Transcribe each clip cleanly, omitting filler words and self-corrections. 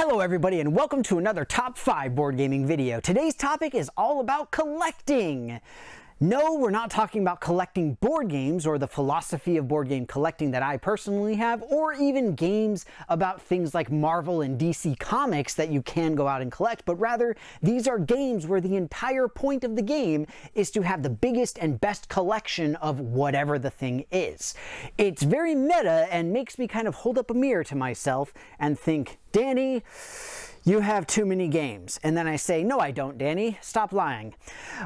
Hello everybody and welcome to another Top 5 board gaming video. Today's topic is all about collecting. No, we're not talking about collecting board games or the philosophy of board game collecting that I personally have, or even games about things like Marvel and DC Comics that you can go out and collect, but rather these are games where the entire point of the game is to have the biggest and best collection of whatever the thing is. It's very meta and makes me kind of hold up a mirror to myself and think, Danny, you have too many games. And then I say, no, I don't, Danny. Stop lying.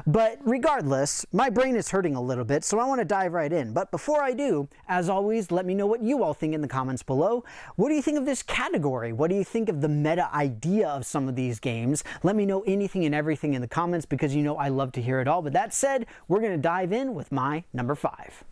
But regardless, my brain is hurting a little bit, so I want to dive right in. But before I do, as always, let me know what you all think in the comments below. What do you think of this category? What do you think of the meta idea of some of these games? Let me know anything and everything in the comments because you know I love to hear it all. But that said, we're going to dive in with my number 5.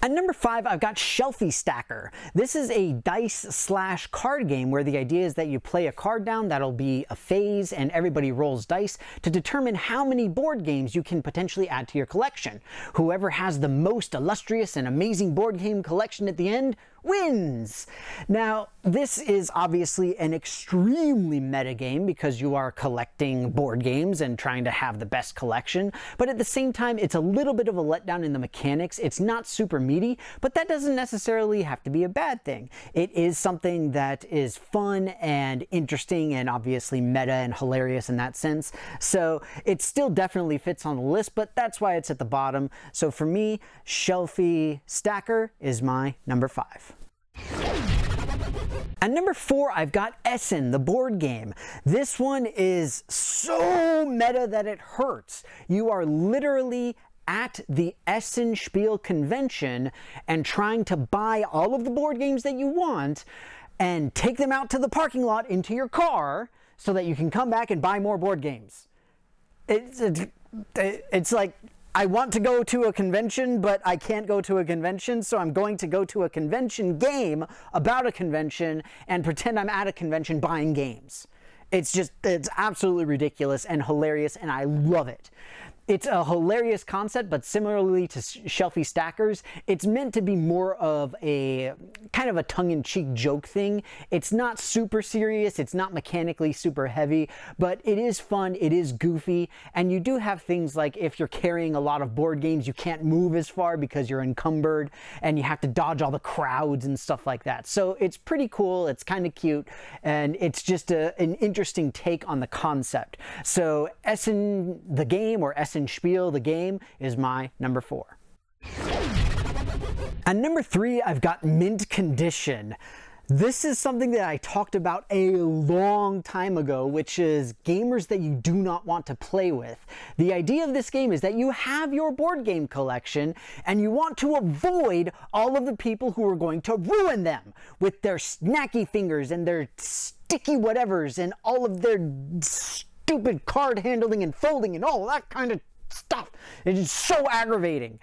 At number 5, I've got Shelfie Stacker. This is a dice/card game where the idea is that you play a card down, that'll be a phase, and everybody rolls dice to determine how many board games you can potentially add to your collection. Whoever has the most illustrious and amazing board game collection at the end wins. Now, this is obviously an extremely meta game because you are collecting board games and trying to have the best collection, but at the same time, it's a little bit of a letdown in the mechanics. It's not super meaty, but that doesn't necessarily have to be a bad thing. It is something that is fun and interesting and obviously meta and hilarious in that sense. So it still definitely fits on the list, but that's why it's at the bottom. So for me, Shelfie Stacker is my number 5. At number 4, I've got Essen, the board game. This one is so meta that it hurts. You are literally at the Essen Spiel convention and trying to buy all of the board games that you want and take them out to the parking lot into your car so that you can come back and buy more board games. It's like, I want to go to a convention, but I can't go to a convention, so I'm going to go to a convention game about a convention and pretend I'm at a convention buying games. It's absolutely ridiculous and hilarious, and I love it. It's a hilarious concept, but similarly to Shelfie Stackers, it's meant to be more of a kind of a tongue-in-cheek joke thing. It's not super serious, it's not mechanically super heavy, but it is fun, it is goofy, and you do have things like if you're carrying a lot of board games, you can't move as far because you're encumbered, and you have to dodge all the crowds and stuff like that. So it's pretty cool, it's kind of cute, and it's just an interesting take on the concept. So Essen the game, or Essen Spiel, the game, is my number 4. At number 3, I've got Mint Condition. This is something that I talked about a long time ago, which is gamers that you do not want to play with. The idea of this game is that you have your board game collection and you want to avoid all of the people who are going to ruin them with their snacky fingers and their sticky whatevers and all of their stupid card handling and folding and all that kind of stuff. It is so aggravating.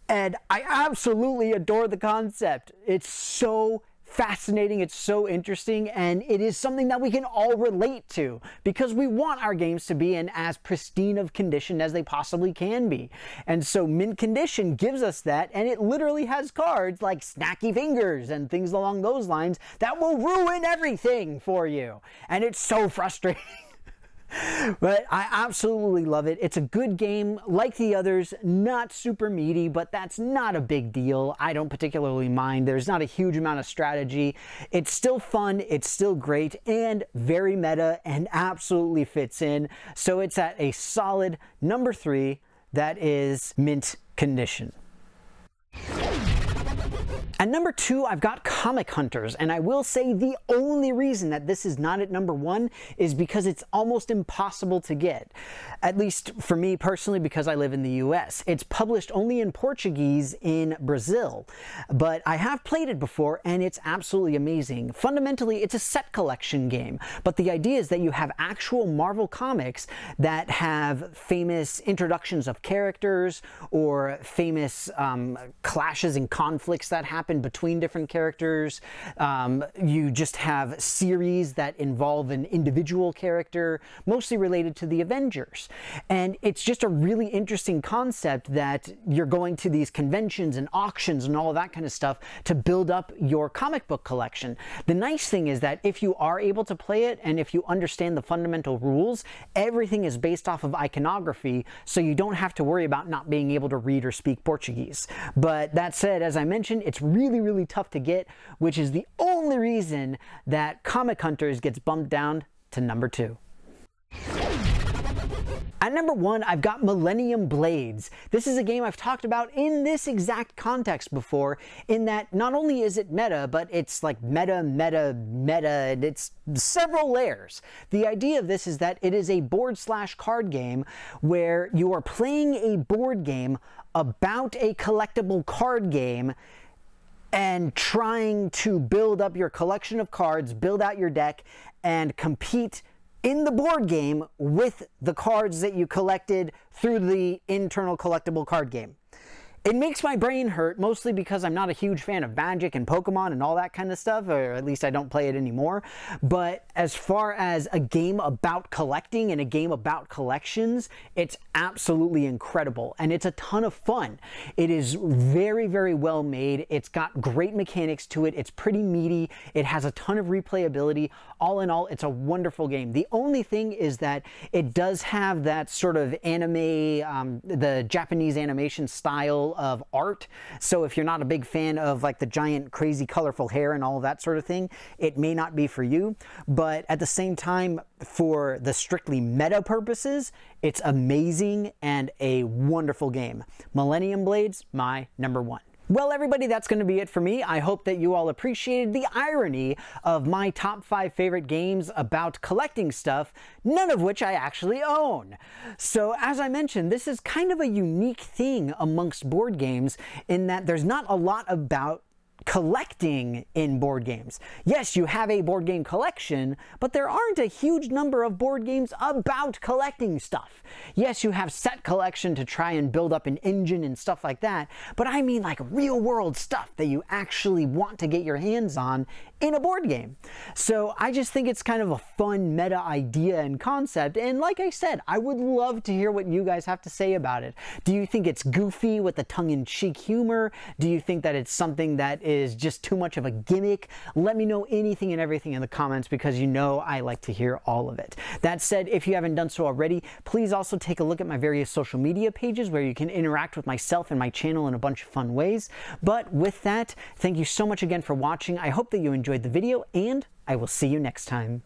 And I absolutely adore the concept. It's so fascinating, it's so interesting, and it is something that we can all relate to because we want our games to be in as pristine of condition as they possibly can be. And so Mint Condition gives us that, and it literally has cards like snacky fingers and things along those lines that will ruin everything for you. And it's so frustrating. But I absolutely love it. It's a good game, like the others, not super meaty, but that's not a big deal. I don't particularly mind. There's not a huge amount of strategy. It's still fun, it's still great, and very meta, and absolutely fits in. So it's at a solid number 3. That is Mint Condition. At number 2, I've got Comic Hunters, and I will say the only reason that this is not at number 1 is because it's almost impossible to get. At least for me personally, because I live in the US. It's published only in Portuguese in Brazil, but I have played it before and it's absolutely amazing. Fundamentally, it's a set collection game, but the idea is that you have actual Marvel comics that have famous introductions of characters or famous clashes and conflicts that happen happen between different characters. You just have series that involve an individual character, mostly related to the Avengers. And it's just a really interesting concept that you're going to these conventions and auctions and all that kind of stuff to build up your comic book collection. The nice thing is that if you are able to play it and if you understand the fundamental rules, everything is based off of iconography, so you don't have to worry about not being able to read or speak Portuguese. But that said, as I mentioned, it's really, really tough to get, which is the only reason that Comic Hunters gets bumped down to number 2. At number 1, I've got Millennium Blades. This is a game I've talked about in this exact context before, in that not only is it meta, but it's like meta, and it's several layers. The idea of this is that it is a board/card game where you are playing a board game about a collectible card game and trying to build up your collection of cards, build out your deck, and compete in the board game with the cards that you collected through the internal collectible card game. It makes my brain hurt, mostly because I'm not a huge fan of Magic and Pokemon and all that kind of stuff, or at least I don't play it anymore. But as far as a game about collecting and a game about collections, it's absolutely incredible, and it's a ton of fun. It is very, very well made. It's got great mechanics to it. It's pretty meaty. It has a ton of replayability. All in all, it's a wonderful game. The only thing is that it does have that sort of anime, the Japanese animation style of art. So if you're not a big fan of like the giant crazy colorful hair and all of that sort of thing, it may not be for you. But at the same time, for the strictly meta purposes, it's amazing and a wonderful game. Millennium Blades, my number 1. Well, everybody, that's going to be it for me. I hope that you all appreciated the irony of my top 5 favorite games about collecting stuff, none of which I actually own. So, as I mentioned, this is kind of a unique thing amongst board games in that there's not a lot about collecting in board games. Yes, you have a board game collection, but there aren't a huge number of board games about collecting stuff. Yes, you have set collection to try and build up an engine and stuff like that, but I mean like real world stuff that you actually want to get your hands on in a board game. So I just think it's kind of a fun meta idea and concept, and like I said, I would love to hear what you guys have to say about it. Do you think it's goofy with the tongue-in-cheek humor? Do you think that it's something that is just too much of a gimmick? Let me know anything and everything in the comments, because you know I like to hear all of it. That said, if you haven't done so already, please also take a look at my various social media pages where you can interact with myself and my channel in a bunch of fun ways. But with that, thank you so much again for watching. I hope that you enjoyed the video, and I will see you next time.